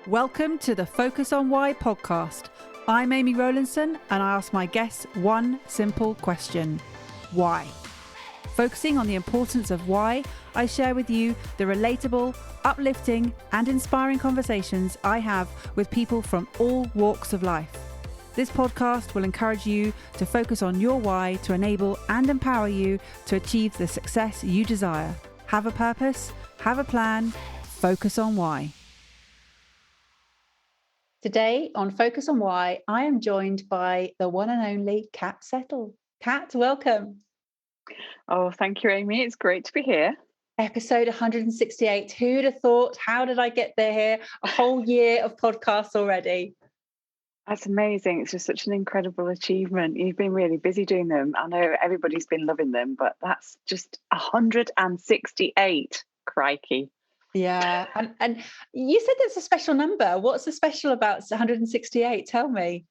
Welcome to the Focus on Why podcast. I'm Amy Rowlandson and I ask my guests one simple question. Why? Focusing on the importance of why, I share with you the relatable, uplifting and inspiring conversations I have with people from all walks of life. This podcast will encourage you to focus on your why to enable and empower you to achieve the success you desire. Have a purpose, have a plan, focus on why. Today on Focus on Why, I am joined by the one and only Kat Settle. Kat, welcome. Oh, thank you, Amy. It's great to be here. Episode 168. Who'd have thought? How did I get there here? A whole year of podcasts already. That's amazing. It's just such an incredible achievement. You've been really busy doing them. I know everybody's been loving them, but that's just 168. Crikey. Yeah. And you said it's a special number. What's so special about 168? Tell me.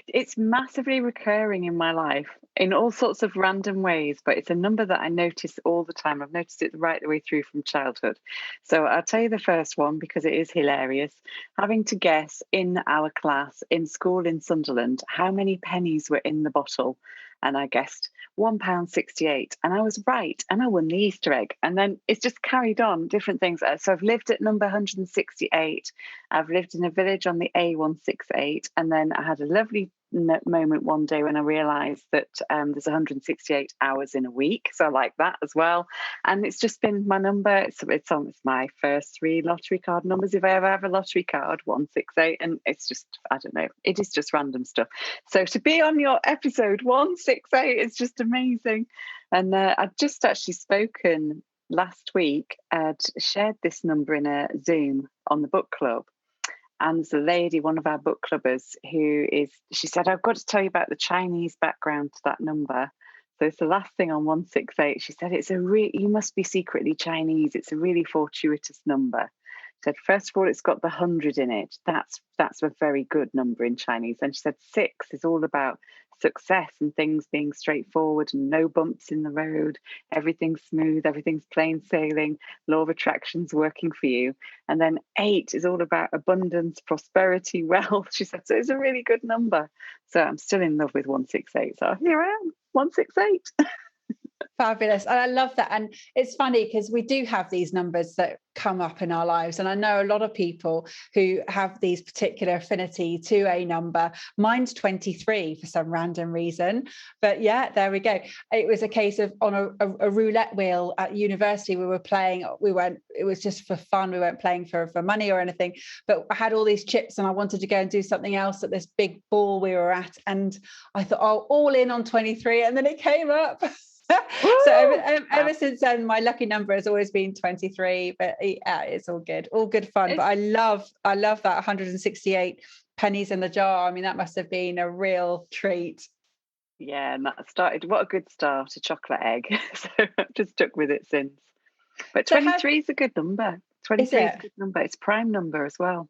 It's massively recurring in my life in all sorts of random ways, but it's a number that I notice all the time. I've noticed it right the way through from childhood. So I'll tell you the first one because it is hilarious. Having to guess in our class in school in Sunderland how many pennies were in the bottle. And I guessed £1.68, and I was right, and I won the Easter egg. And then it's just carried on different things. So I've lived at number 168. I've lived in a village on the A168, and then I had a lovely moment one day when I realised that there's 168 hours in a week, so I like that as well. And it's just been my number. It's my first three lottery card numbers. If I ever have a lottery card, 168, and it's just, I don't know, it is just random stuff. So to be on your episode 168 is just amazing. And I'd just actually spoken last week. I'd shared this number in a Zoom on the book club. And there's a lady, one of our book clubbers, she said, I've got to tell you about the Chinese background to that number. So it's the last thing on 168. She said, you must be secretly Chinese. It's a really fortuitous number. She said, first of all, it's got the 100 in it. That's a very good number in Chinese. And she said, 6 is all about success and things being straightforward and no bumps in the road. Everything's smooth, everything's plain sailing, law of attraction's working for you. And then 8 is all about abundance, prosperity, wealth. She said, so it's a really good number. So I'm still in love with 168. So here I am, 168. Fabulous. And I love that. And it's funny because we do have these numbers that come up in our lives. And I know a lot of people who have these particular affinity to a number. Mine's 23 for some random reason. But yeah, there we go. It was a case of on a roulette wheel at university we were playing. It was just for fun. We weren't playing for money or anything. But I had all these chips and I wanted to go and do something else at this big ball we were at. And I thought, oh, all in on 23. And then it came up. So ever since then, my lucky number has always been 23, but yeah, it's all good fun. But I love that 168 pennies in the jar. I mean, that must have been a real treat. Yeah, and that started, what a good start, a chocolate egg. So I've just stuck with it since. But 23 is a good number. 23 is a good number. It's prime number as well.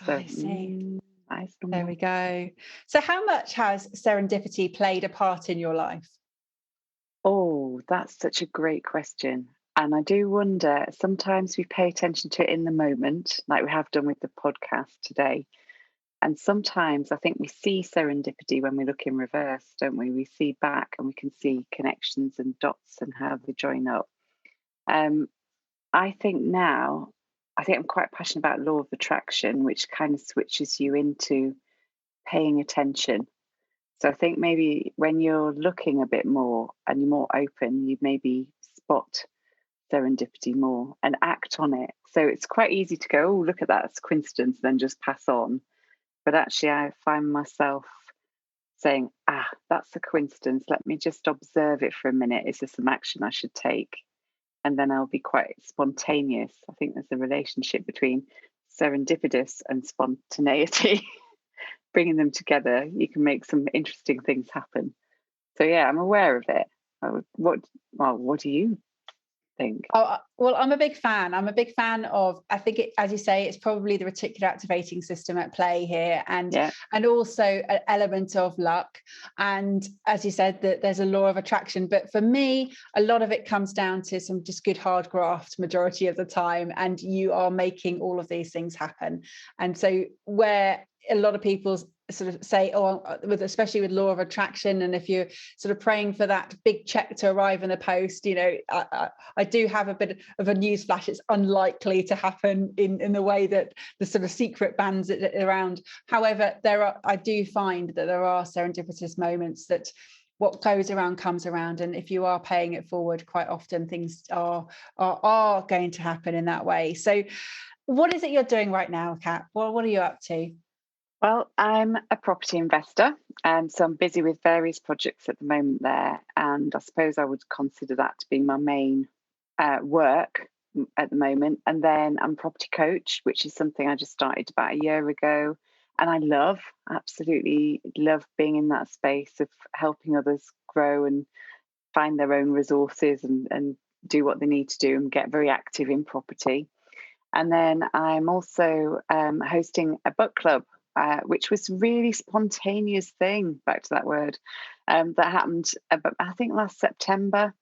So, I see. Nice number. There we go. So how much has serendipity played a part in your life? Oh, that's such a great question. And I do wonder, sometimes we pay attention to it in the moment, like we have done with the podcast today. And sometimes I think we see serendipity when we look in reverse, don't we? We see back and we can see connections and dots and how they join up. I think I'm quite passionate about law of attraction, which kind of switches you into paying attention. So I think maybe when you're looking a bit more and you're more open, you maybe spot serendipity more and act on it. So it's quite easy to go, oh, look at that, it's coincidence, then just pass on. But actually, I find myself saying, that's a coincidence. Let me just observe it for a minute. Is there some action I should take? And then I'll be quite spontaneous. I think there's a relationship between serendipitous and spontaneity. Bringing them together, you can make some interesting things happen. So yeah, I'm aware of it. What do you? think? Oh, well, I'm a big fan. I'm a big fan of, I think it, as you say, it's probably the reticular activating system at play here, Yeah. and also an element of luck. And as you said, that there's a law of attraction. But for me, a lot of it comes down to some just good hard graft majority of the time. And you are making all of these things happen. And so where a lot of people sort of say, oh, especially with law of attraction, and if you're sort of praying for that big check to arrive in the post, I do have a bit of a news flash. It's unlikely to happen in the way that the sort of secret bands it around. However, I do find that there are serendipitous moments that what goes around comes around, and if you are paying it forward, quite often things are going to happen in that way. So what is it you're doing right now, Kat? Well, what are you up to? Well, I'm a property investor, and so I'm busy with various projects at the moment there. And I suppose I would consider that to be my main work at the moment. And then I'm a property coach, which is something I just started about a year ago. And I absolutely love being in that space of helping others grow and find their own resources and do what they need to do and get very active in property. And then I'm also hosting a book club, which was a really spontaneous thing, back to that word, that happened, I think, last September.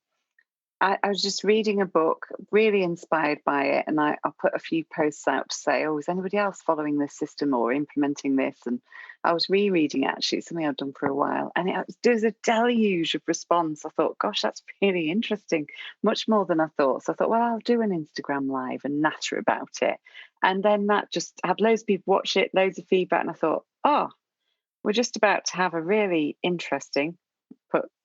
I was just reading a book, really inspired by it, and I put a few posts out to say, oh, is anybody else following this system or implementing this? And I was rereading it, actually, something I've done for a while, and there was a deluge of response. I thought, gosh, that's really interesting, much more than I thought. So I thought, well, I'll do an Instagram live and natter about it. And then that just had loads of people watch it, loads of feedback, and I thought, oh, we're just about to have a really interesting,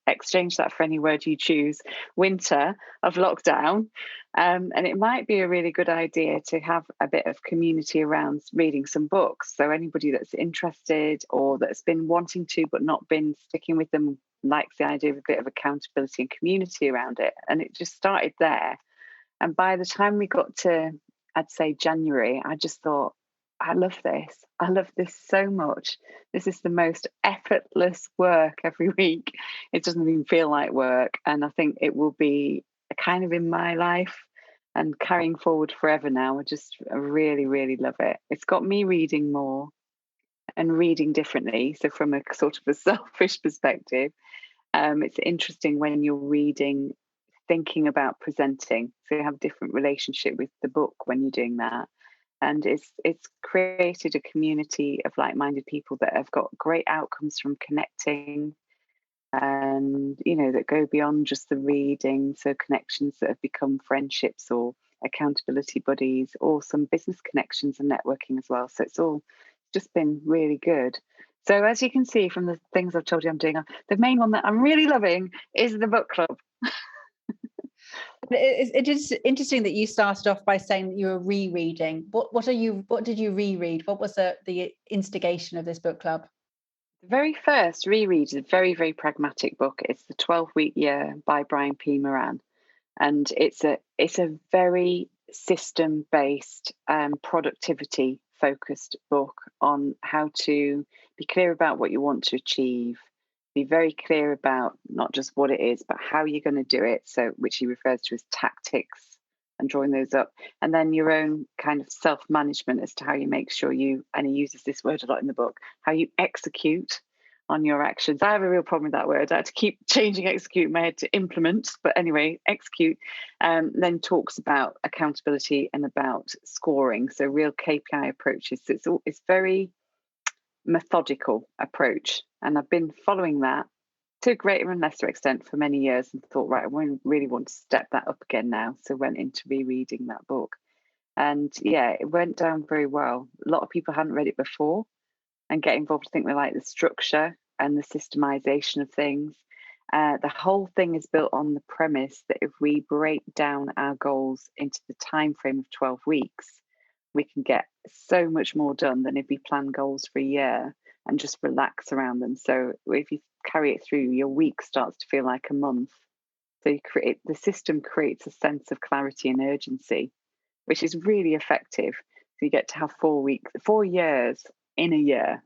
exchange that for any word you choose, winter of lockdown. And it might be a really good idea to have a bit of community around reading some books. So anybody that's interested or that's been wanting to but not been sticking with them likes the idea of a bit of accountability and community around it. And it just started there. And by the time we got to, I'd say, January, I just thought, I love this. I love this so much. This is the most effortless work every week. It doesn't even feel like work. And I think it will be kind of in my life and carrying forward forever now. I really, really love it. It's got me reading more and reading differently. So from a sort of a selfish perspective, it's interesting when you're reading, thinking about presenting. So you have a different relationship with the book when you're doing that. And it's created a community of like-minded people that have got great outcomes from connecting, and that go beyond just the reading. So connections that have become friendships or accountability buddies, or some business connections and networking as well. So it's all just been really good. So as you can see from the things I've told you I'm doing, the main one that I'm really loving is the book club. It is interesting that you started off by saying that you were rereading. What did you reread? What was the instigation of this book club? The very first reread is a very, very pragmatic book. It's The 12-Week Year by Brian P. Moran. And it's a very system-based, productivity-focused book on how to be clear about what you want to achieve, be very clear about not just what it is, but how you're going to do it. So, which he refers to as tactics, and drawing those up, and then your own kind of self-management as to how you make sure and he uses this word a lot in the book, how you execute on your actions. I have a real problem with that word. I had to keep changing execute in my head to implement, but anyway, execute. Then talks about accountability and about scoring, so real KPI approaches. So it's very methodical approach, and I've been following that to a greater and lesser extent for many years, and thought, right, I really want to step that up again now. So went into rereading that book, and yeah, it went down very well. A lot of people hadn't read it before and get involved. I think they like the structure and the systemization of things. The whole thing is built on the premise that if we break down our goals into the time frame of 12 weeks, we can get so much more done than if we plan goals for a year and just relax around them. So if you carry it through, your week starts to feel like a month. So the system creates a sense of clarity and urgency, which is really effective. So you get to have 4 years in a year.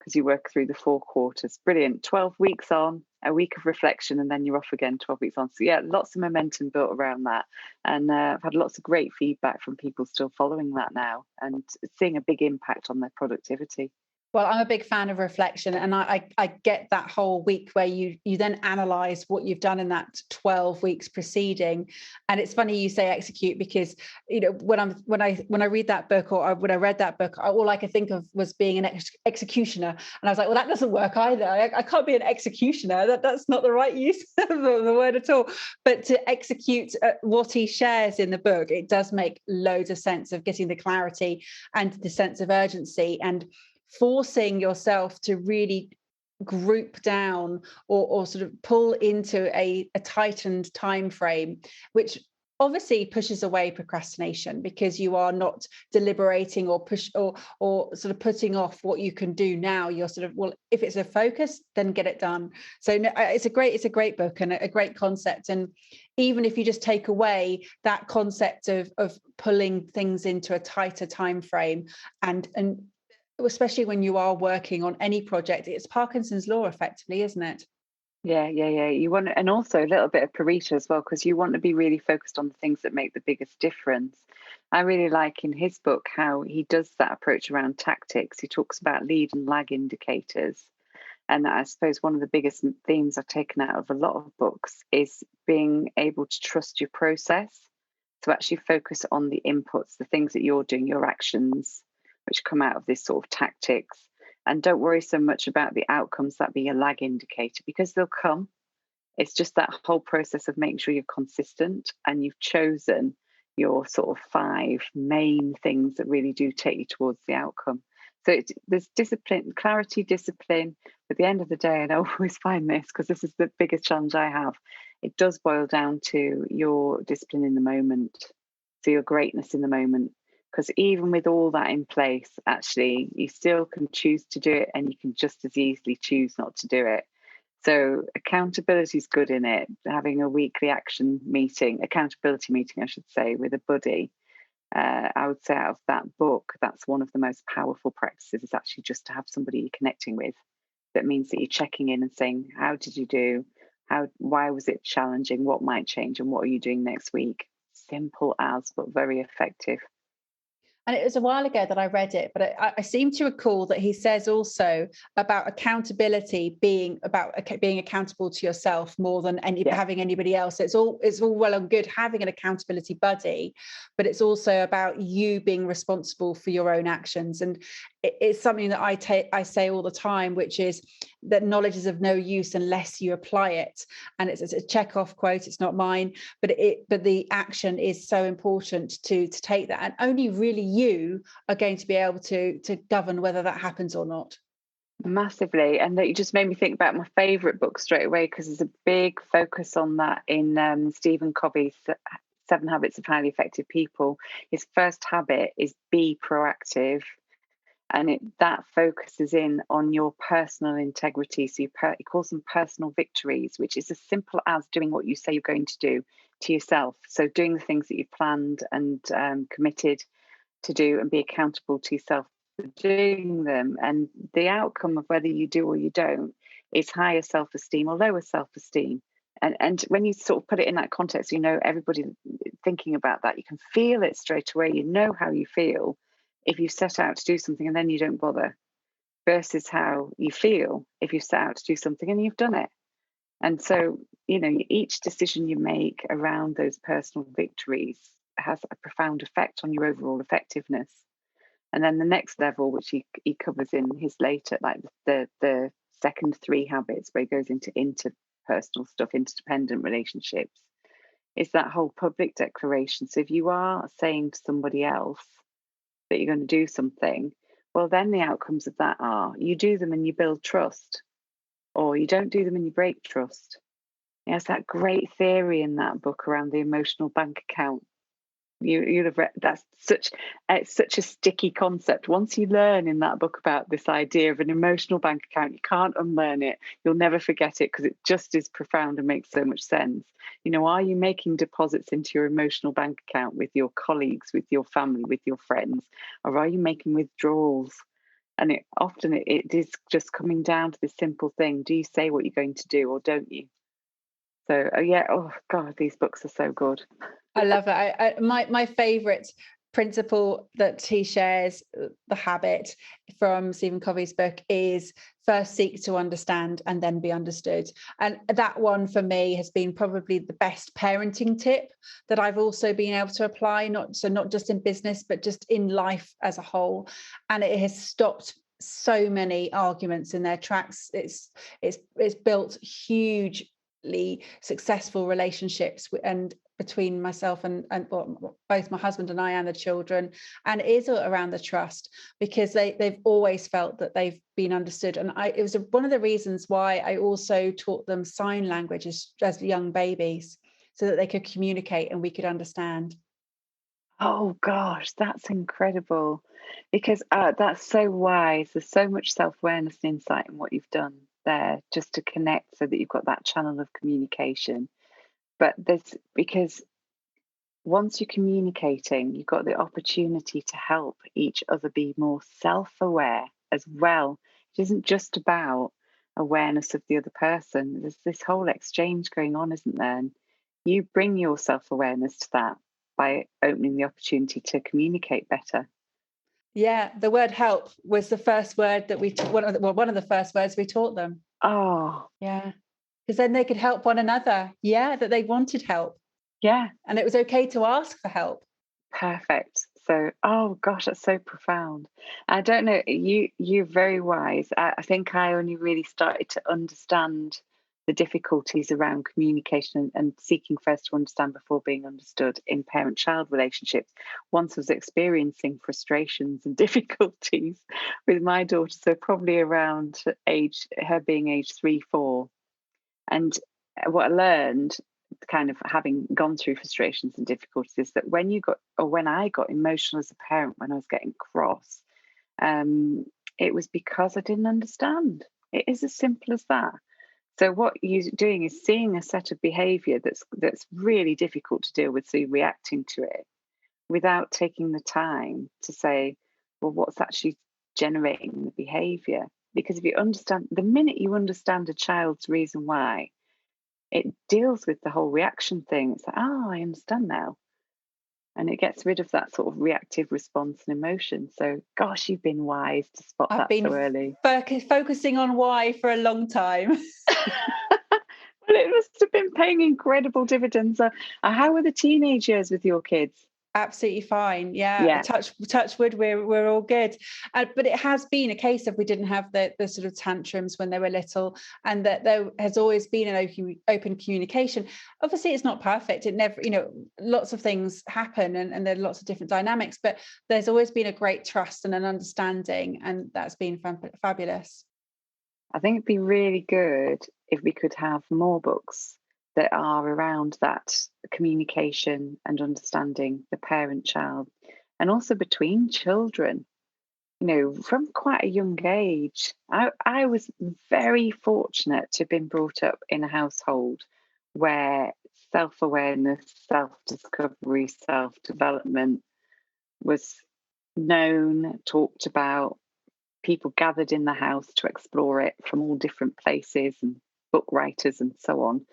because you work through the 4 quarters. Brilliant. 12 weeks on, a week of reflection, and then you're off again 12 weeks on. So yeah, lots of momentum built around that. And I've had lots of great feedback from people still following that now and seeing a big impact on their productivity. Well, I'm a big fan of reflection, and I get that whole week where you then analyze what you've done in that 12 weeks preceding. And it's funny you say execute, because when I read that book, or when I read that book, all I could think of was being an executioner, and I was like, well, that doesn't work either. I can't be an executioner. That's not the right use of the word at all. But to execute what he shares in the book, it does make loads of sense of getting the clarity and the sense of urgency, and forcing yourself to really group down or sort of pull into a tightened time frame, which obviously pushes away procrastination, because you are not deliberating or sort of putting off what you can do now. You're sort of, well, if it's a focus, then get it done. So no, it's a great book and a great concept. And even if you just take away that concept of pulling things into a tighter time frame, and especially when you are working on any project, it's Parkinson's law effectively, isn't it? Yeah. You want, and also a little bit of Pareto as well, because you want to be really focused on the things that make the biggest difference. I really like in his book how he does that approach around tactics. He talks about lead and lag indicators. And I suppose one of the biggest themes I've taken out of a lot of books is being able to trust your process. To actually focus on the inputs, the things that you're doing, your actions, which come out of this sort of tactics. And don't worry so much about the outcomes that be a lag indicator, because they'll come. It's just that whole process of making sure you're consistent and you've chosen your sort of 5 main things that really do take you towards the outcome. So there's discipline, clarity, discipline. At the end of the day, and I always find this, because this is the biggest challenge I have, it does boil down to your discipline in the moment, so your greatness in the moment. Because even with all that in place, actually, you still can choose to do it, and you can just as easily choose not to do it. So accountability is good in it. Having a weekly accountability meeting, I should say, with a buddy. I would say out of that book, that's one of the most powerful practices, is actually just to have somebody you're connecting with. That means that you're checking in and saying, how did you do? Why was it challenging? What might change? And what are you doing next week? Simple as, but very effective. And it was a while ago that I read it, but I seem to recall that he says also about accountability being about being accountable to yourself more than having anybody else. It's all well and good having an accountability buddy, but it's also about you being responsible for your own actions. And it's something that I say all the time, which is that knowledge is of no use unless you apply it. And it's a Chekhov quote. It's not mine, but the action is so important to take that. And only really you are going to be able to govern whether that happens or not. Massively. And that you just made me think about my favorite book straight away, because there's a big focus on that in Stephen Covey's 7 Habits of Highly Effective People. His first habit is be proactive. And that focuses in on your personal integrity. So he calls them personal victories, which is as simple as doing what you say you're going to do to yourself. So doing the things that you've planned and committed to do, and be accountable to yourself for doing them. And the outcome of whether you do or you don't is higher self-esteem or lower self-esteem. And when you sort of put it in that context, everybody thinking about that, you can feel it straight away. You know how you feel if you set out to do something and then you don't bother, versus how you feel if you set out to do something and you've done it. And so, each decision you make around those personal victories has a profound effect on your overall effectiveness. And then the next level, which he covers in his later, like the second 3 habits, where he goes into interpersonal stuff, interdependent relationships, is that whole public declaration. So if you are saying to somebody else that you're going to do something, well, then the outcomes of that are you do them and you build trust, or you don't do them and you break trust. There's that great theory in that book around the emotional bank account. You'd have read, that's such a sticky concept. Once you learn in that book about this idea of an emotional bank account, you can't unlearn it. You'll never forget it, because it just is profound and makes so much sense. Are you making deposits into your emotional bank account with your colleagues, with your family, with your friends, or are you making withdrawals? And it is just coming down to this simple thing: do you say what you're going to do, or don't you? So yeah, oh God, these books are so good. I love it. My favorite principle that he shares, the habit from Stephen Covey's book, is first seek to understand and then be understood. And that one for me has been probably the best parenting tip that I've also been able to apply, not just in business, but just in life as a whole. And it has stopped so many arguments in their tracks. It's built hugely successful relationships and between myself and well, both my husband and I and the children, and it is around the trust, because they've always felt that they've been understood. And it was one of the reasons why I also taught them sign language as young babies, so that they could communicate and we could understand. Oh gosh, that's incredible. Because that's so wise. There's so much self-awareness and insight in what you've done there, just to connect so that you've got that channel of communication. But there's because once you're communicating, you've got the opportunity to help each other be more self-aware as well. It isn't just about awareness of the other person. There's this whole exchange going on, isn't there? And you bring your self-awareness to that by opening the opportunity to communicate better. Yeah, the word help was the first word that one of the first words we taught them. Oh, Yeah, because then they could help one another. Yeah, that they wanted help, yeah, and it was okay to ask for help. perfect. So, oh gosh, that's so profound. I don't know, you're very wise. I think I only really started to understand the difficulties around communication and seeking first to understand before being understood in parent-child relationships once I was experiencing frustrations and difficulties with my daughter. So probably around her being age 3, 4. And what I learned, kind of having gone through frustrations and difficulties, is that when I got emotional as a parent, when I was getting cross, it was because I didn't understand. It is as simple as that. So what you're doing is seeing a set of behaviour that's really difficult to deal with, so you're reacting to it without taking the time to say, well, what's actually generating the behaviour? Because if you understand, the minute you understand a child's reason why, it deals with the whole reaction thing. It's like, oh, I understand now. And it gets rid of that sort of reactive response and emotion. So, gosh, you've been wise to spot I've that been so early. focusing on why for a long time. Well, it must have been paying incredible dividends. How were the teenage years with your kids? Absolutely fine. Yeah, Yeah. touch wood, we're all good. But it has been a case of we didn't have the sort of tantrums when they were little, and that there has always been an open communication. Obviously, it's not perfect. It never, lots of things happen, and there are lots of different dynamics. But there's always been a great trust and an understanding, and that's been fabulous. I think it'd be really good if we could have more books that are around that communication and understanding the parent child, and also between children. From quite a young age. I was very fortunate to have been brought up in a household where self-awareness, self-discovery, self-development was known, talked about. People gathered in the house to explore it from all different places, and book writers and so on.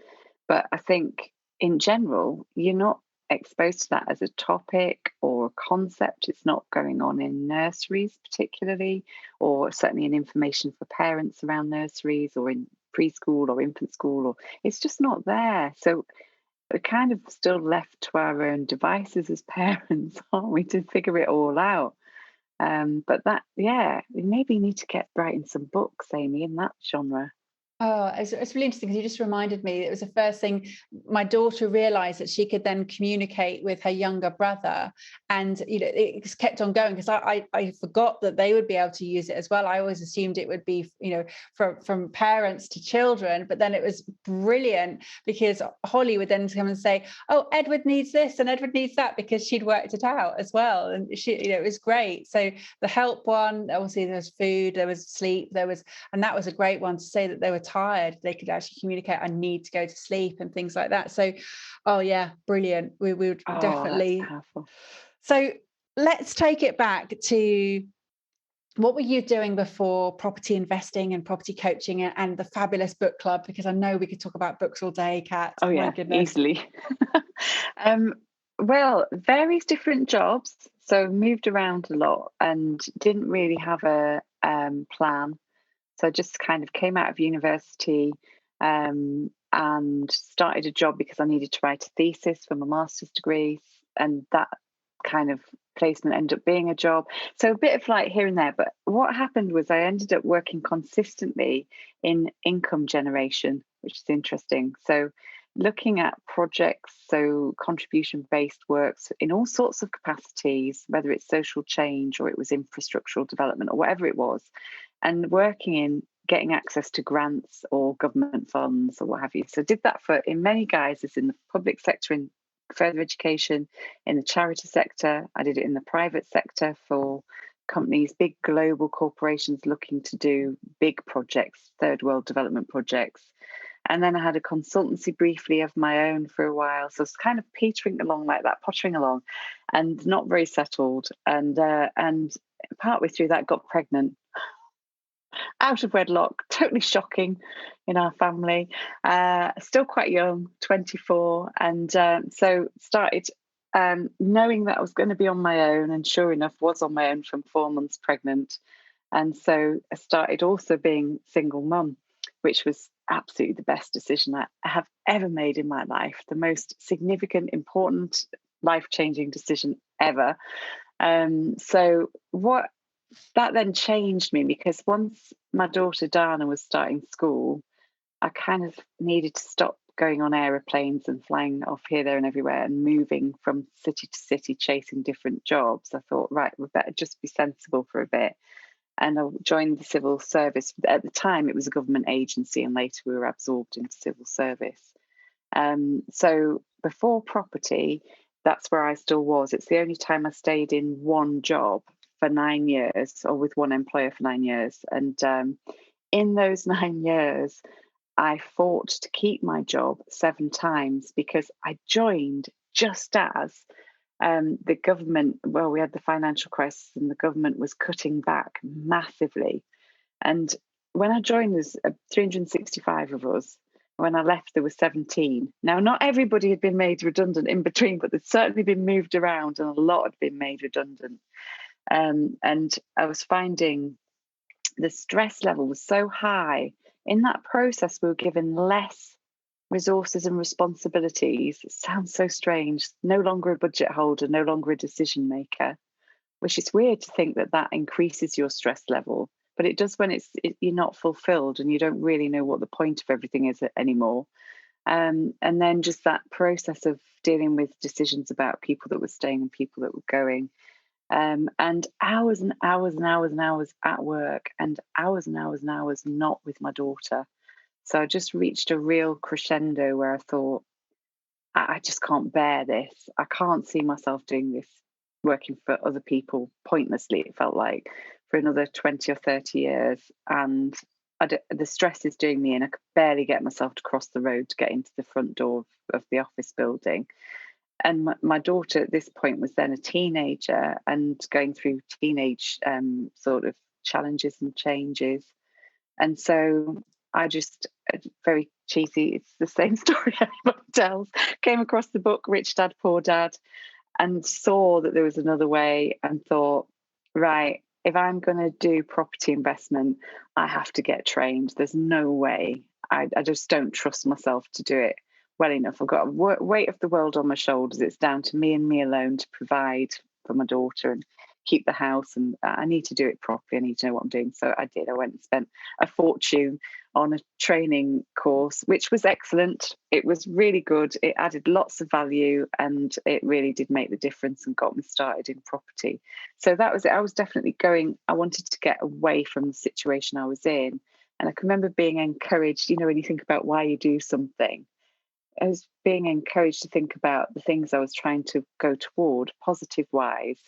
But I think in general, you're not exposed to that as a topic or a concept. It's not going on in nurseries, particularly, or certainly in information for parents around nurseries or in preschool or infant school, or it's just not there. So we're kind of still left to our own devices as parents, aren't we, to figure it all out. But we maybe need to get writing some books, Amy, in that genre. Oh, it's really interesting because you just reminded me. It was the first thing my daughter realised, that she could then communicate with her younger brother, and it just kept on going, because I forgot that they would be able to use it as well. I always assumed it would be from parents to children, but then it was brilliant because Holly would then come and say, "Oh, Edward needs this and Edward needs that," because she'd worked it out as well, and it was great. So the help one, obviously there was food, there was sleep, and that was a great one to say that they were tired, they could actually communicate, I need to go to sleep and things like that. So oh yeah, brilliant. We would Oh, definitely. that's powerful. So let's take it back to what were you doing before property investing and property coaching and the fabulous book club? Because I know we could talk about books all day, Kat. Oh yeah, my goodness. easily. Well, various different jobs, so moved around a lot and didn't really have a plan. So I just kind of came out of university and started a job because I needed to write a thesis for my master's degree, and that kind of placement ended up being a job. So a bit of like here and there. But what happened was I ended up working consistently in income generation, which is interesting. So looking at projects, so contribution-based works in all sorts of capacities, whether it's social change or it was infrastructural development or whatever it was, and working in getting access to grants or government funds or what have you. So did that for in many guises in the public sector, in further education, in the charity sector. I did it in the private sector for companies, big global corporations looking to do big projects, third world development projects. And then I had a consultancy briefly of my own for a while. So it's kind of petering along like that, pottering along and not very settled. And partway through that, got pregnant out of wedlock, totally shocking in our family. Still quite young, 24. And so started knowing that I was going to be on my own, and sure enough, was on my own from 4 months pregnant. And so I started also being single mum, which was absolutely the best decision I have ever made in my life, the most significant, important, life-changing decision ever. So what that then changed me, because once my daughter Dana was starting school, I kind of needed to stop going on aeroplanes and flying off here, there, and everywhere and moving from city to city, chasing different jobs. I thought, right, we better just be sensible for a bit. And I joined the civil service. At the time, it was a government agency, and later we were absorbed into civil service. So before property, that's where I still was. It's the only time I stayed in one job for 9 years, or with one employer for 9 years. And in those 9 years, I fought to keep my job 7 times, because I joined just as the government, well, we had the financial crisis and the government was cutting back massively. And when I joined, there's 365 of us. When I left, there were 17. Now, not everybody had been made redundant in between, but they'd certainly been moved around, and a lot had been made redundant. And I was finding the stress level was so high. In that process, we were given less resources and responsibilities. It sounds so strange. No longer a budget holder, no longer a decision maker, which is weird to think that that increases your stress level. But it does when you're not fulfilled and you don't really know what the point of everything is anymore. And then just that process of dealing with decisions about people that were staying and people that were going. And hours and hours and hours and hours at work, and hours and hours and hours not with my daughter. So I just reached a real crescendo where I thought, I just can't bear this. I can't see myself doing this, working for other people pointlessly, it felt like, for another 20 or 30 years. And the stress is doing me in. I could barely get myself to cross the road to get into the front door of the office building. And my daughter at this point was then a teenager and going through teenage sort of challenges and changes. And so I just, very cheesy, it's the same story everybody tells, came across the book Rich Dad, Poor Dad, and saw that there was another way, and thought, right, if I'm going to do property investment, I have to get trained. There's no way. I just don't trust myself to do it well enough. I've got a weight of the world on my shoulders. It's down to me and me alone to provide for my daughter and keep the house, and I need to do it properly. I need to know what I'm doing. So I did. I went and spent a fortune on a training course, which was excellent. It was really good. It added lots of value, and it really did make the difference and got me started in property. So that was it. I was definitely I wanted to get away from the situation I was in. And I can remember being encouraged, when you think about why you do something, I was being encouraged to think about the things I was trying to go toward, positive wise.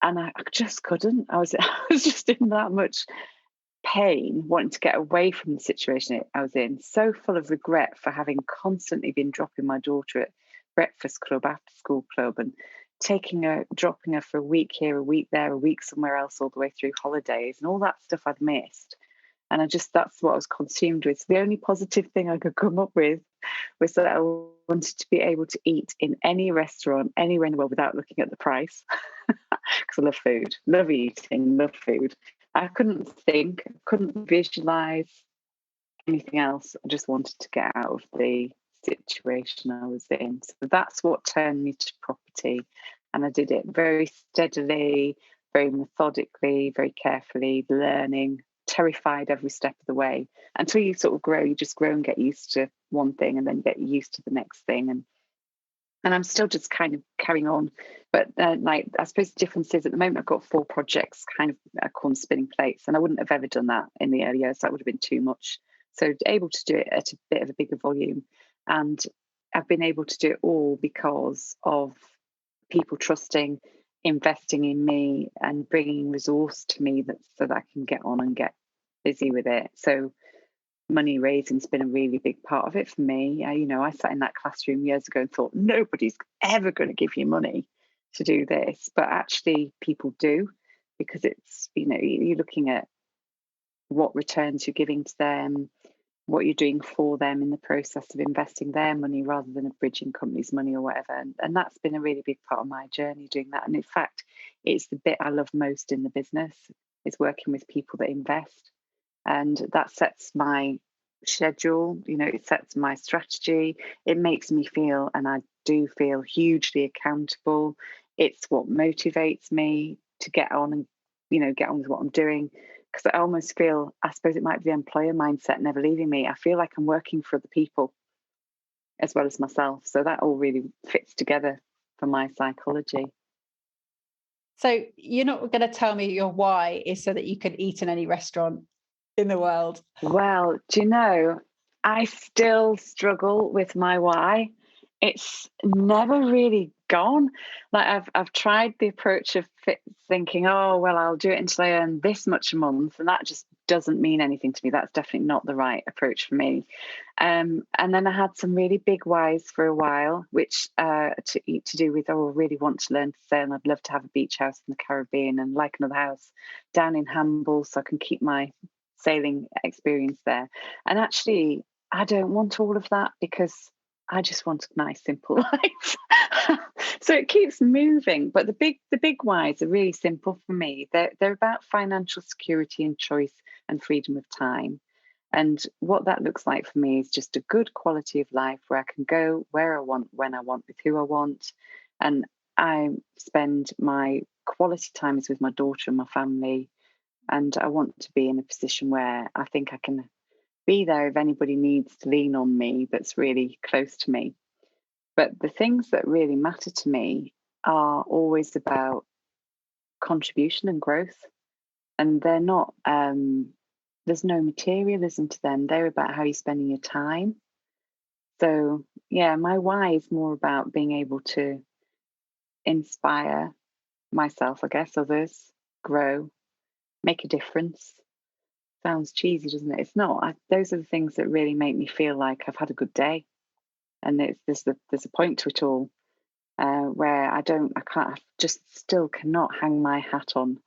And I just couldn't. I was just in that much pain, wanting to get away from the situation I was in, so full of regret for having constantly been dropping my daughter at breakfast club, after school club, and dropping her for a week here, a week there, a week somewhere else, all the way through holidays and all that stuff I'd missed. And that's what I was consumed with. So the only positive thing I could come up with was that I wanted to be able to eat in any restaurant anywhere in the world without looking at the price. Because I love food, love eating, love food. I couldn't think, couldn't visualize anything else. I just wanted to get out of the situation I was in. So that's what turned me to property. And I did it very steadily, very methodically, very carefully, learning, terrified every step of the way, until you sort of grow. You just grow and get used to one thing and then get used to the next thing. And I'm still just kind of carrying on. But like, I suppose the difference is at the moment I've got 4 projects, kind of, I call them spinning plates, and I wouldn't have ever done that in the early years. That would have been too much. So able to do it at a bit of a bigger volume. And I've been able to do it all because of people trusting, investing in me and bringing resource to me so that I can get on and get busy with it. So money raising's been a really big part of it for me. I sat in that classroom years ago and thought nobody's ever going to give you money to do this, but actually people do, because it's, you're looking at what returns you're giving to them, what you're doing for them in the process of investing their money rather than a bridging company's money or whatever. And that's been a really big part of my journey, doing that. And in fact, it's the bit I love most in the business, is working with people that invest. And that sets my schedule, it sets my strategy. It makes me feel, and I do feel, hugely accountable. It's what motivates me to get on and, get on with what I'm doing. Because I almost feel, I suppose it might be the employer mindset never leaving me. I feel like I'm working for other people as well as myself. So that all really fits together for my psychology. So you're not going to tell me your why is so that you can eat in any restaurant in the world? Well, do you know, I still struggle with my why. It's never really gone. Like I've tried the approach of thinking, oh, well, I'll do it until I earn this much a month. And that just doesn't mean anything to me. That's definitely not the right approach for me. And then I had some really big whys for a while, which to do with, oh, I really want to learn to sail and I'd love to have a beach house in the Caribbean and like another house down in Hamble so I can keep my sailing experience there. And actually, I don't want all of that because I just want a nice, simple life. So it keeps moving. But the big whys are really simple for me. They're about financial security and choice and freedom of time. And what that looks like for me is just a good quality of life where I can go where I want, when I want, with who I want. And I spend my quality times with my daughter and my family. And I want to be in a position where I think I can be there if anybody needs to lean on me that's really close to me. But the things that really matter to me are always about contribution and growth. And they're not, there's no materialism to them. They're about how you're spending your time. So, yeah, my why is more about being able to inspire myself, I guess, others, grow, make a difference. Sounds cheesy, doesn't it? It's not. Those are the things that really make me feel like I've had a good day. And there's a point to it all where I just still cannot hang my hat on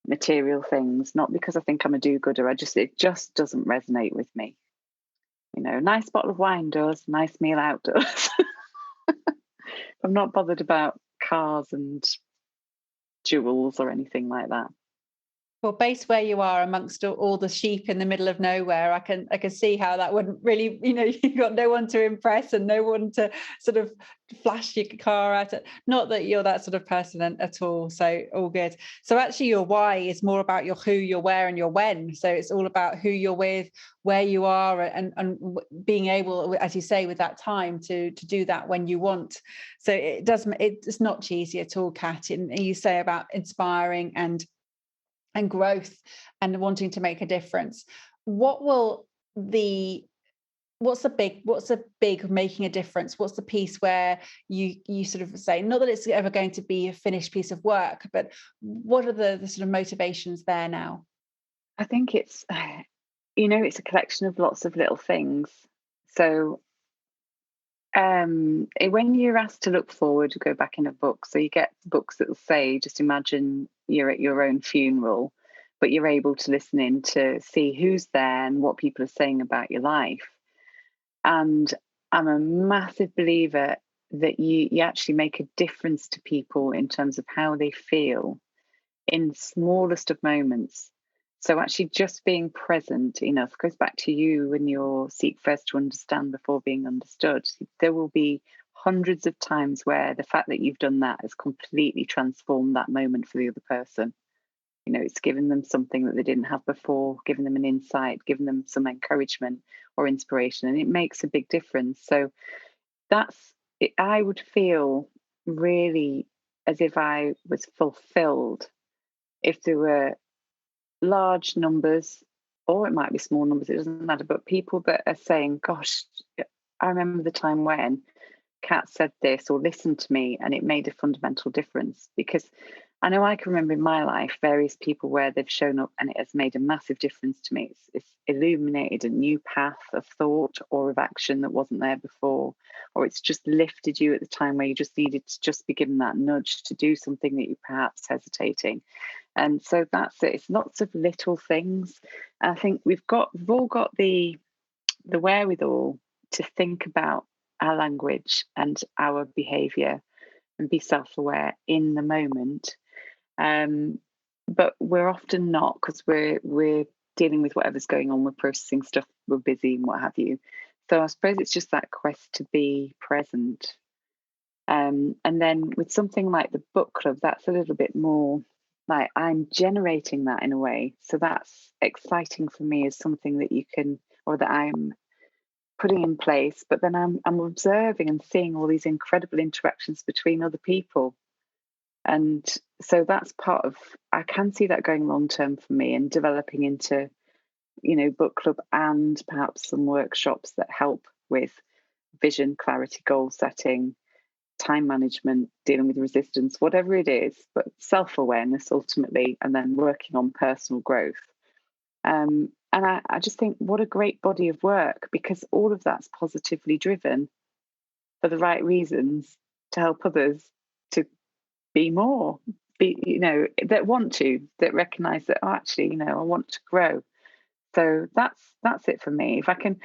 material things, not because I think I'm a do-gooder. It just doesn't resonate with me. A nice bottle of wine does, nice meal out does. I'm not bothered about cars and jewels or anything like that. Well, based where you are amongst all the sheep in the middle of nowhere, I can see how that wouldn't really, you've got no one to impress and no one to sort of flash your car at it. Not that you're that sort of person at all. So all good. So actually your why is more about your who, your where and your when. So it's all about who you're with, where you are and being able, as you say, with that time to do that when you want. So it's not cheesy at all, Kat. And you say about inspiring and growth and wanting to make a difference. What's the big making a difference? What's the piece where you sort of say, not that it's ever going to be a finished piece of work, but what are the sort of motivations there now? I think it's a collection of lots of little things. So When you're asked to look forward, go back in a book. So you get books that will say, just imagine you're at your own funeral, but you're able to listen in to see who's there and what people are saying about your life. And I'm a massive believer that you actually make a difference to people in terms of how they feel in smallest of moments. So actually just being present enough goes back to you when you're seek first to understand before being understood. There will be hundreds of times where the fact that you've done that has completely transformed that moment for the other person. It's given them something that they didn't have before, given them an insight, given them some encouragement or inspiration, and it makes a big difference. So that's it. I would feel really as if I was fulfilled if there were large numbers, or it might be small numbers, it doesn't matter, but people that are saying, gosh, I remember the time when Kat said this or listened to me and it made a fundamental difference. Because I know I can remember in my life various people where they've shown up and it has made a massive difference to me. It's illuminated a new path of thought or of action that wasn't there before, or it's just lifted you at the time where you just needed to just be given that nudge to do something that you're perhaps hesitating. And so that's it. It's lots of little things. I think we've all got the wherewithal to think about our language and our behaviour and be self-aware in the moment. But we're often not, because we're dealing with whatever's going on. We're processing stuff. We're busy and what have you. So I suppose it's just that quest to be present. And then with something like the book club, that's a little bit more like I'm generating that in a way. So that's exciting for me as something that you can, or that I'm putting in place. But then I'm observing and seeing all these incredible interactions between other people. And so that's part of, I can see that going long term for me and developing into, book club and perhaps some workshops that help with vision, clarity, goal setting, time management, dealing with resistance, whatever it is, but self-awareness ultimately, and then working on personal growth. And I just think what a great body of work, because all of that's positively driven for the right reasons to help others to be more, that want to, that recognize that, oh, actually, I want to grow. So that's it for me. If I can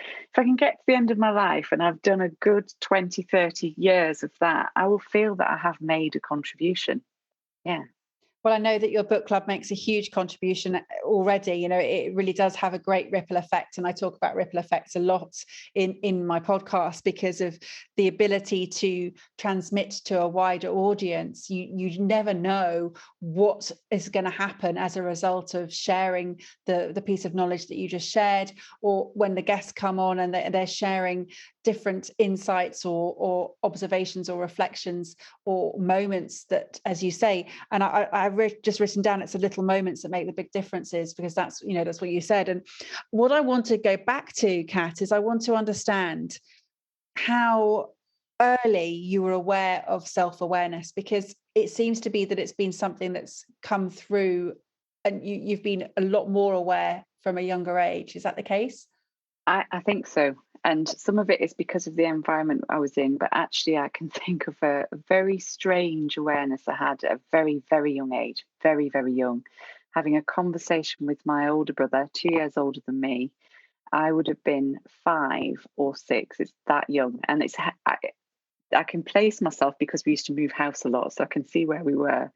get to the end of my life and I've done a good 20, 30 years of that, I will feel that I have made a contribution. Yeah. Well, I know that your book club makes a huge contribution already. It really does have a great ripple effect. And I talk about ripple effects a lot in my podcast because of the ability to transmit to a wider audience. You never know what is going to happen as a result of sharing the piece of knowledge that you just shared, or when the guests come on and they're sharing different insights or observations or reflections or moments that, as you say, and I've just written down, it's the little moments that make the big differences, because that's what you said. And what I want to go back to, Kat, is I want to understand how early you were aware of self-awareness, because it seems to be that it's been something that's come through and you've been a lot more aware from a younger age. Is that the case? I think so. And some of it is because of the environment I was in, but actually I can think of a very strange awareness I had at a very, very young age, very, very young, having a conversation with my older brother, 2 years older than me. I would have been 5 or 6. It's that young. And I can place myself because we used to move house a lot, so I can see where we were.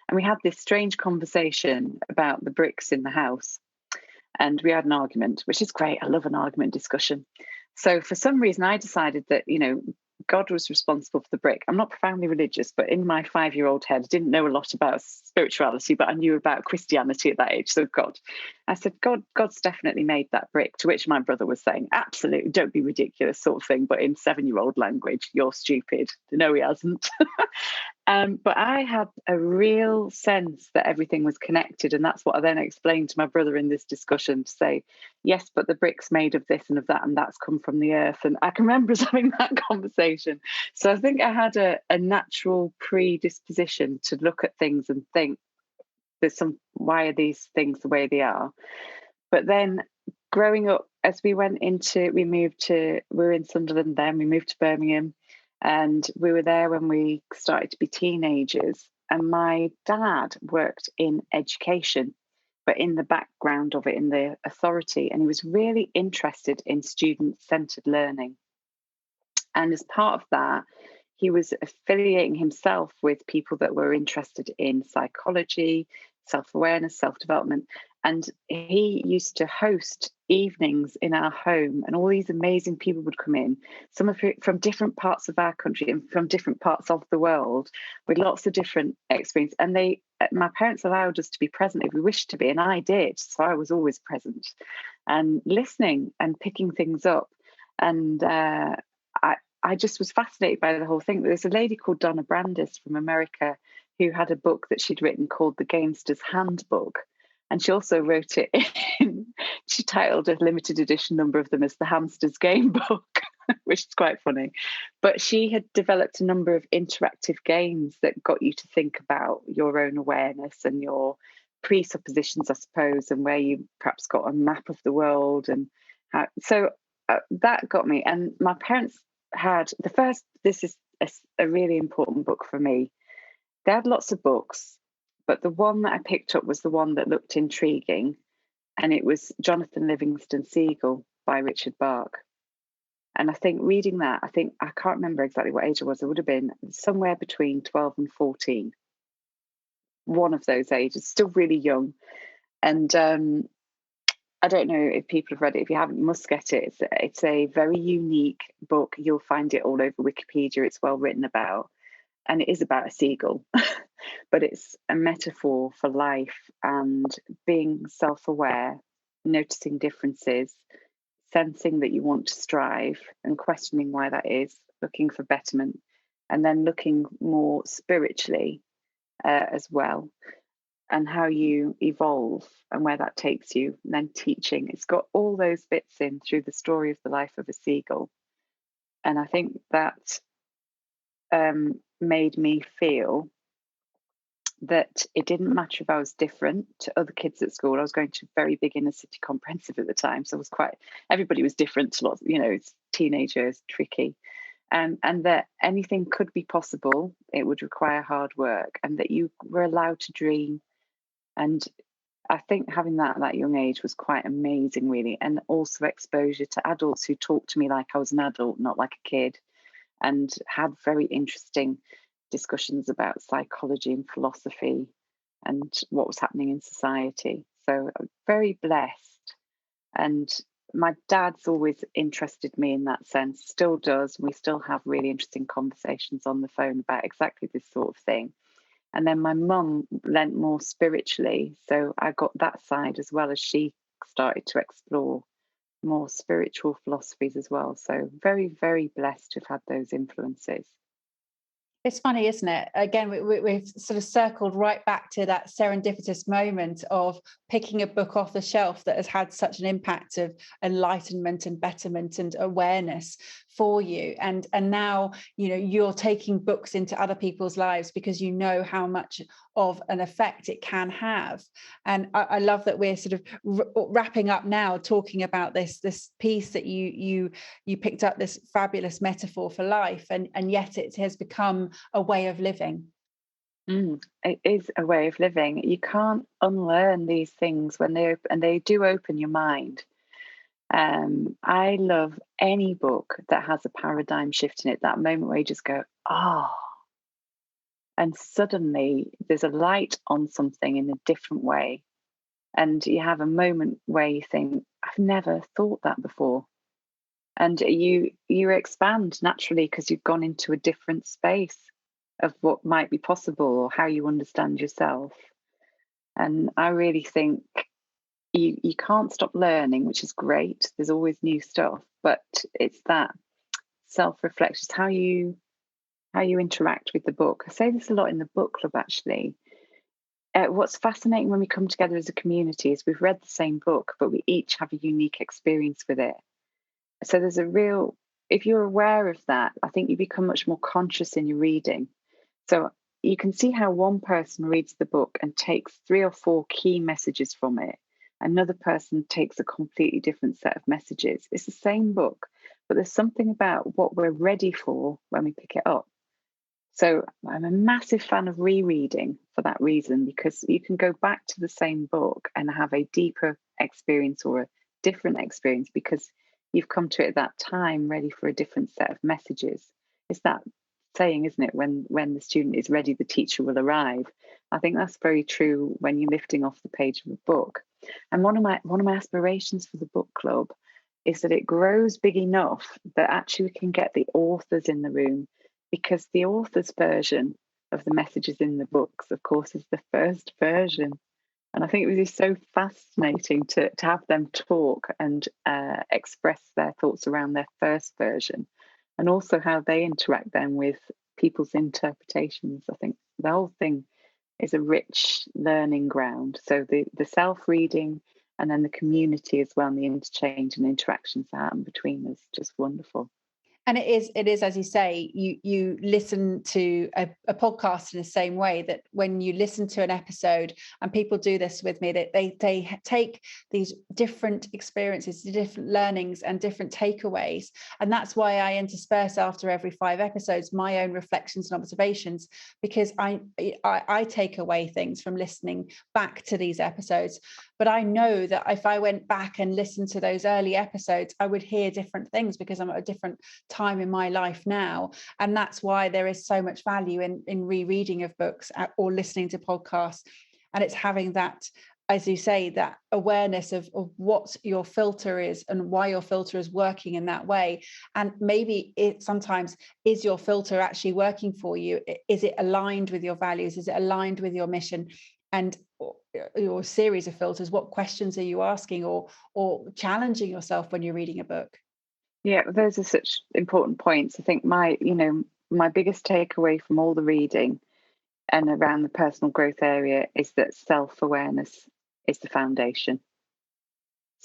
And we had this strange conversation about the bricks in the house. And we had an argument, which is great. I love an argument discussion. So for some reason, I decided that, God was responsible for the brick. I'm not profoundly religious, but in my 5-year-old head, I didn't know a lot about spirituality, but I knew about Christianity at that age. So God, I said, God's definitely made that brick, to which my brother was saying, absolutely, don't be ridiculous, sort of thing. But in 7-year-old language, you're stupid. No, he hasn't. But I had a real sense that everything was connected. And that's what I then explained to my brother in this discussion, to say, yes, but the brick's made of this and of that, and that's come from the earth. And I can remember us having that conversation. So I think I had a natural predisposition to look at things and think, why are these things the way they are? But then growing up as we were in Sunderland then, we moved to Birmingham, and we were there when we started to be teenagers. And my dad worked in education, but in the background of it, in the authority, and he was really interested in student-centered learning. And as part of that, he was affiliating himself with people that were interested in psychology, self-awareness, self-development. And he used to host evenings in our home, and all these amazing people would come in, some of it from different parts of our country and from different parts of the world, with lots of different experience. And my parents allowed us to be present if we wished to be, and I did. So I was always present and listening and picking things up. And I just was fascinated by the whole thing. There's a lady called Donna Brandis from America who had a book that she'd written called The Gamester's Handbook. And she also wrote it she titled a limited edition number of them as The Hamster's Game Book, which is quite funny. But she had developed a number of interactive games that got you to think about your own awareness and your presuppositions, I suppose, and where you perhaps got a map of the world. And that got me. And my parents had this is a really important book for me. They had lots of books, but the one that I picked up was the one that looked intriguing, and it was Jonathan Livingston Seagull by Richard Bach. And I think reading that, I can't remember exactly what age I was. It would have been somewhere between 12 and 14. One of those ages, still really young. And I don't know if people have read it. If you haven't, you must get it. It's a very unique book. You'll find it all over Wikipedia. It's well written about. And it is about a seagull, but it's a metaphor for life and being self-aware, noticing differences, sensing that you want to strive and questioning why that is, looking for betterment, and then looking more spiritually as well, and how you evolve and where that takes you, and then teaching. It's got all those bits in through the story of the life of a seagull. And I think that made me feel that it didn't matter if I was different to other kids at school. I was going to very big inner city comprehensive at the time, so everybody was different to lots, it's teenagers, tricky, and that anything could be possible. It would require hard work, and that you were allowed to dream. And I think having that at that young age was quite amazing, really, and also exposure to adults who talked to me like I was an adult, not like a kid, and had very interesting discussions about psychology and philosophy and what was happening in society. So I'm very blessed. And my dad's always interested me in that sense, still does. We still have really interesting conversations on the phone about exactly this sort of thing. And then my mum lent more spiritually. So I got that side as well, as she started to explore more spiritual philosophies as well. So very, very blessed to have had those influences. It's funny, isn't it? Again, we've sort of circled right back to that serendipitous moment of picking a book off the shelf that has had such an impact of enlightenment and betterment and awareness for you. And now, you're taking books into other people's lives because you know how much of an effect it can have. And I love that we're sort of wrapping up now, talking about this piece that you picked up, this fabulous metaphor for life, and yet it has become a way of living. It is a way of living. You can't unlearn these things when they do open your mind. I love any book that has a paradigm shift in it, that moment where you just go, and suddenly there's a light on something in a different way. And you have a moment where you think, I've never thought that before. And you expand naturally because you've gone into a different space of what might be possible or how you understand yourself. And I really think you can't stop learning, which is great. There's always new stuff, but it's that self-reflection, it's how you interact with the book. I say this a lot in the book club, actually. What's fascinating when we come together as a community is we've read the same book, but we each have a unique experience with it. So there's if you're aware of that, I think you become much more conscious in your reading. So you can see how one person reads the book and takes 3 or 4 key messages from it, Another person takes a completely different set of messages. It's the same book, but there's something about what we're ready for when we pick it up. So I'm a massive fan of rereading for that reason, because you can go back to the same book and have a deeper experience or a different experience because you've come to it at that time ready for a different set of messages. It's that saying, isn't it? When the student is ready, the teacher will arrive. I think that's very true when you're lifting off the page of a book. And one of my aspirations for the book club is that it grows big enough that actually we can get the authors in the room, because the author's version of the messages in the books, of course, is the first version. And I think it was just so fascinating to have them talk and express their thoughts around their first version, and also how they interact then with people's interpretations. I think the whole thing is a rich learning ground. So the self-reading and then the community as well, and the interchange and interactions that happen between us, just wonderful. And it is, as you say, you listen to a podcast in the same way that when you listen to an episode, and people do this with me, that they take these different experiences, different learnings and different takeaways. And that's why I intersperse after every 5 episodes my own reflections and observations, because I take away things from listening back to these episodes. But I know that if I went back and listened to those early episodes, I would hear different things because I'm at a different time in my life now. And that's why there is so much value in rereading of books or listening to podcasts. And it's having that, as you say, that awareness of what your filter is and why your filter is working in that way. And maybe it sometimes is your filter actually working for you. Is it aligned with your values? Is it aligned with your mission? And your series of filters, what questions are you asking or challenging yourself when you're reading a book? Yeah, those are such important points. I think my biggest takeaway from all the reading and around the personal growth area is that self-awareness is the foundation.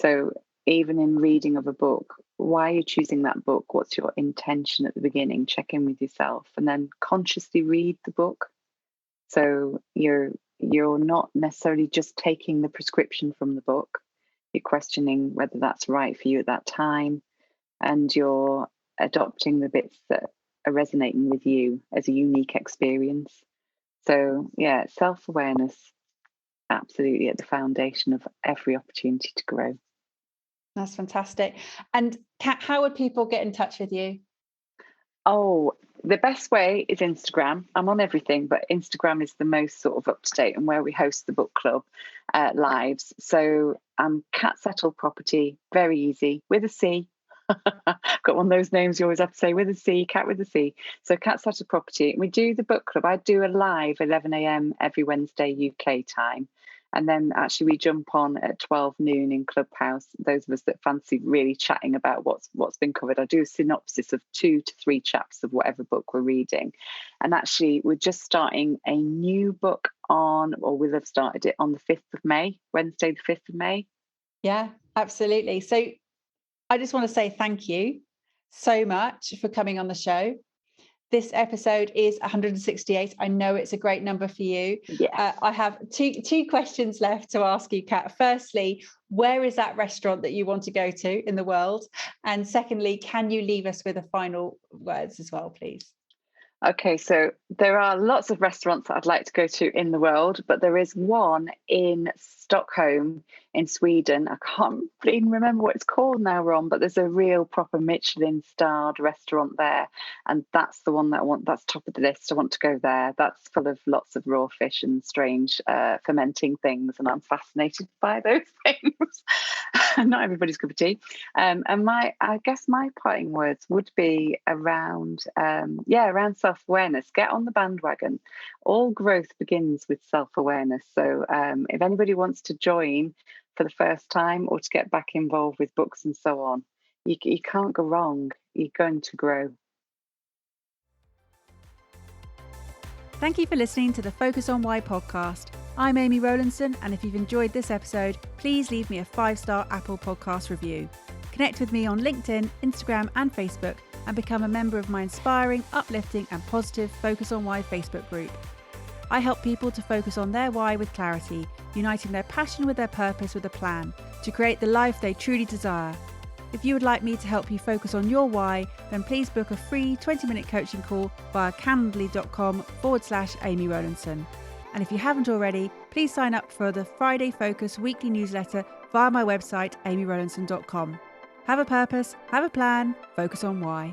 So even in reading of a book, why are you choosing that book? What's your intention at the beginning? Check in with yourself and then consciously read the book. So you're not necessarily just taking the prescription from the book. You're questioning whether that's right for you at that time, and you're adopting the bits that are resonating with you as a unique experience. So yeah, self-awareness, absolutely at the foundation of every opportunity to grow. That's fantastic. And Kat, how would people get in touch with you? Oh, the best way is Instagram. I'm on everything, but Instagram is the most sort of up to date and where we host the book club lives. So I'm Kat Settle Property, very easy, with a C. Got one of those names you always have to say with a C, Cat with a C. So Kat Settle Property. We do the book club. I do a live 11 a.m. every Wednesday UK time. And then actually we jump on at 12 noon in Clubhouse. Those of us that fancy really chatting about what's been covered. I do a synopsis of 2 to 3 chapters of whatever book we're reading. And actually we're just starting a new book or we'll have started it on the 5th of May, Wednesday the 5th of May. Yeah, absolutely. So I just want to say thank you so much for coming on the show. This episode is 168. I know it's a great number for you. Yes. I have two questions left to ask you, Kat. Firstly, where is that restaurant that you want to go to in the world? And secondly, can you leave us with a final words as well, please? Okay, so there are lots of restaurants that I'd like to go to in the world, but there is one in Stockholm in Sweden. I can't even remember what it's called now, Ron, but there's a real proper Michelin-starred restaurant there. And that's the one that I want, that's top of the list. I want to go there. That's full of lots of raw fish and strange fermenting things. And I'm fascinated by those things. Not everybody's cup of tea. And I guess my parting words would be around self-awareness. Get on the bandwagon. All growth begins with self-awareness. So if anybody wants to join for the first time or to get back involved with books and so on, you can't go wrong. You're going to grow. Thank you for listening to the Focus on Why podcast. I'm Amy Rowlandson, and if you've enjoyed this episode, please leave me a 5-star Apple Podcast review. Connect with me on LinkedIn, Instagram and Facebook, and become a member of my inspiring, uplifting and positive Focus on Why Facebook group. I help people to focus on their why with clarity, uniting their passion with their purpose with a plan to create the life they truly desire. If you would like me to help you focus on your why, then please book a free 20-minute coaching call via calendly.com/Amy Rowlandson. And if you haven't already, please sign up for the Friday Focus weekly newsletter via my website, amyrowlandson.com. Have a purpose, have a plan, focus on why.